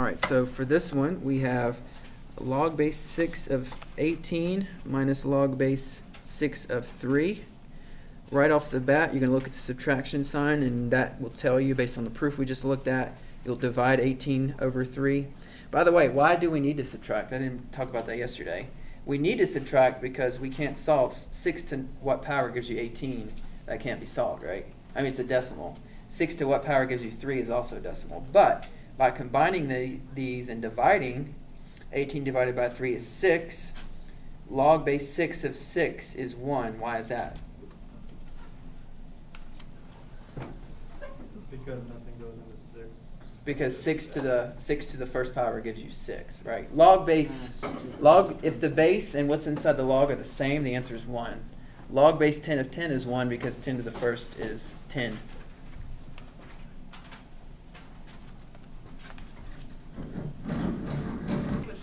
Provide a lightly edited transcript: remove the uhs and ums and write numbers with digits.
All right, so for this one, we have log base 6 of 18 minus log base 6 of 3. Right off the bat, you're going to look at the subtraction sign, and that will tell you, based on the proof we just looked at, you'll divide 18 over 3. By the way, why do we need to subtract? I didn't talk about that yesterday. We need to subtract because we can't solve 6 to what power gives you 18. That can't be solved, right? I mean, it's a decimal. 6 to what power gives you 3 is also a decimal. But by combining these and dividing, 18 divided by 3 is 6. Log base 6 of 6 is 1. Why is that? Because nothing goes into 6. Because 6 to the first power gives you 6, right? Log, if the base and what's inside the log are the same, the answer is 1. Log base 10 of 10 is 1 because 10 to the first is 10.